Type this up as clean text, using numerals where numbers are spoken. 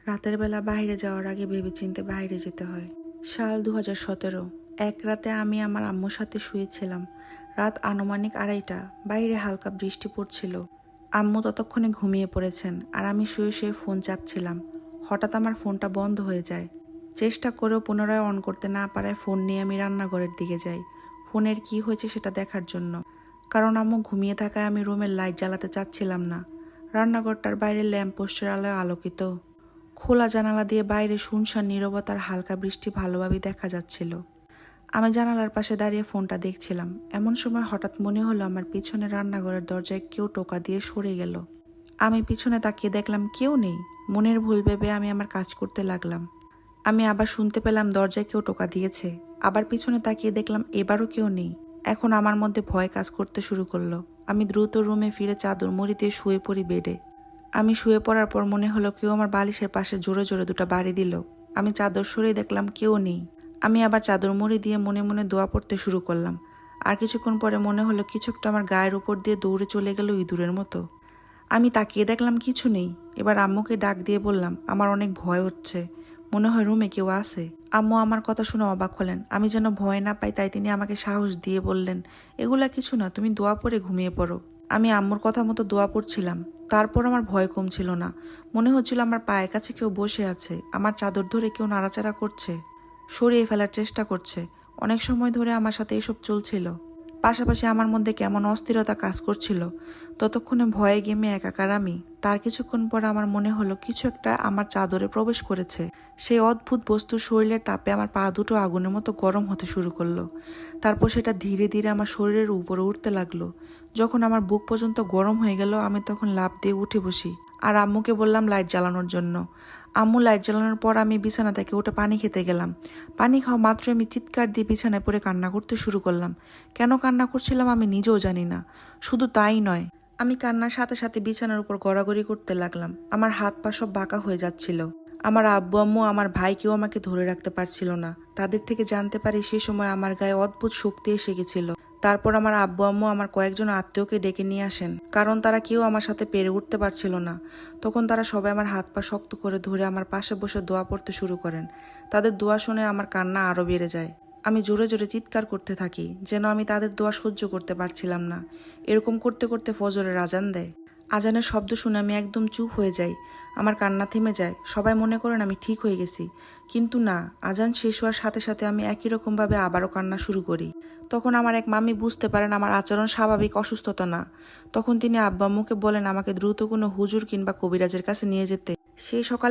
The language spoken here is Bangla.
রাতের বেলা বাইরে যাওয়ার আগে ভেবেচিন্তে বাইরে যেতে হয়। সাল 2017। এক রাতে আমি আমার আম্মুর সাথে শুয়েছিলাম। রাত আনুমানিক 2:30। বাইরে হালকা বৃষ্টি পড়ছিল। আম্মু ততক্ষণে ঘুমিয়ে পড়েছেন আর আমি শুয়ে শুয়ে ফোন চাপছিলাম। হঠাৎ আমার ফোনটা বন্ধ হয়ে যায়। চেষ্টা করেও পুনরায় অন করতে না পারায় ফোন নিয়ে আমি রান্নাঘরের দিকে যাই, ফোনের কি হয়েছে সেটা দেখার জন্য। কারণ আম্মু ঘুমিয়ে থাকায় আমি রুমের লাইট জ্বালাতে চাচ্ছিলাম না। রান্নাঘরটার বাইরে ল্যাম্পপোস্টের আলোয় আলোকিত। খোলা জানালা দিয়ে বাইরে শুনশান নীরবতার হালকা বৃষ্টি ভালোভাবে দেখা যাচ্ছিল। আমি জানালার পাশে দাঁড়িয়ে ফোনটা দেখছিলাম। এমন সময় হঠাৎ মনে হলো আমার পিছনে রান্নাঘরের দরজায় কেউ টোকা দিয়ে সরে গেল। আমি পিছনে তাকিয়ে দেখলাম কেউ নেই। মনের ভুল ভেবে আমি আমার কাজ করতে লাগলাম। আমি আবার শুনতে পেলাম দরজায় কেউ টোকা দিয়েছে। আবার পিছনে তাকিয়ে দেখলাম এবারও কেউ নেই। এখন আমার মধ্যে ভয় কাজ করতে শুরু করলো। আমি দ্রুত রুমে ফিরে চাদর মুড়ি দিয়ে শুয়ে পড়ি বেডে। আমি শুয়ে পড়ার পর মনে হলো কেউ আমার বালিশের পাশে জোরে জোরে দুটো বাড়ি দিল। আমি চাদর সরিয়ে দেখলাম কেউ নেই। আমি আবার চাদর মুড়ি দিয়ে মনে মনে দোয়া পড়তে শুরু করলাম। আর কিছুক্ষণ পরে মনে হলো কিছু একটা আমার গায়ের উপর দিয়ে দৌড়ে চলে গেল ইঁদুরের মতো। আমি তাকিয়ে দেখলাম কিছু নেই। এবার আম্মুকে ডাক দিয়ে বললাম আমার অনেক ভয় হচ্ছে, মনে হয় রুমে কেউ আছে। আম্মু আমার কথা শুনে অবাক হলেন। আমি যেন ভয় না পাই তাই তিনি আমাকে সাহস দিয়ে বললেন, এগুলা কিছু না, তুমি দোয়া পড়ে ঘুমিয়ে পড়ো। আমি আম্মুর কথা মতো দোয়া পড়ছিলাম। তারপর আমার ভয় কমছিল না। মনে হচ্ছিল আমার পায়ের কাছে কেউ বসে আছে, আমার চাদর ধরে কেউ নাড়াচাড়া করছে, সরিয়ে ফেলার চেষ্টা করছে। অনেক সময় ধরে আমার সাথে এসব চলছিল। পাশাপাশি আমার মধ্যে কেমন অস্থিরতা কাজ করছিল। ততক্ষণে ভয়ে গেমে একাকার আমি। তার কিছুক্ষণ পর আমার মনে হলো কিছু একটা আমার চাদরে প্রবেশ করেছে। সেই অদ্ভুত বস্তুর শরীরের তাপে আমার পা দুটো আগুনের মতো গরম হতে শুরু করলো। তারপর সেটা ধীরে ধীরে আমার শরীরের উপরে উঠতে লাগলো। যখন আমার বুক পর্যন্ত গরম হয়ে গেল আমি তখন লাফ দিয়ে উঠে বসি আর আম্মুকে বললাম লাইট জ্বালানোর জন্য। আম্মু লাইট জ্বালানোর পর আমি বিছানা থেকে উঠে পানি খেতে গেলাম। পানি খাওয়া মাত্র আমি চিৎকার দিয়ে বিছানায় পড়ে কান্না করতে শুরু করলাম। কেন কান্না করছিলাম আমি নিজেও জানি না। শুধু তাই নয়, আমি কান্নার সাথে সাথে বিছানার উপর গড়াগড়ি করতে লাগলাম। আমার হাত পা সব বাঁকা হয়ে যাচ্ছিল। আমার আব্বু আম্মু আমার ভাই কেউ আমাকে ধরে রাখতে পারছিল না। তাদের থেকে জানতে পারি সে সময় আমার গায়ে অদ্ভুত শক্তি এসে গেছিল। তারপর আমার আব্বু আম্মু আমার কয়েকজন আত্মীয়কে ডেকে নিয়ে আসেন, কারণ তারা কেউ আমার সাথে পেরে উঠতে পারছিল না। তখন তারা সবাই আমার হাত পা শক্ত করে ধরে আমার পাশে বসে দোয়া পড়তে শুরু করেন। তাদের দোয়া শুনে আমার কান্না আরো বেড়ে যায়। আমি জোরে জোরে চিৎকার করতে থাকি, যেন আমি তাদের দোয়া সহ্য করতে পারছিলাম না। এরকম করতে করতে ফজরের আজান দেয়। আজানের শব্দ শুনে আমি একদম চুপ হয়ে যাই। আমার কান্না থেমে যায়। সবাই মনে করেন আমি ঠিক হয়ে গেছি, কিন্তু না। আজান শেষ হওয়ার সাথে সাথে আমি একই রকমভাবে আবারও কান্না শুরু করি। তখন আমার এক মামি বুঝতে পারেন আমার আচরণ স্বাভাবিক অসুস্থতা না। তখন তিনি আব্বা আম্মুকে বলেন আমাকে দ্রুত কোনো হুজুর কিংবা কবিরাজের কাছে নিয়ে যেতে। সেই সকালে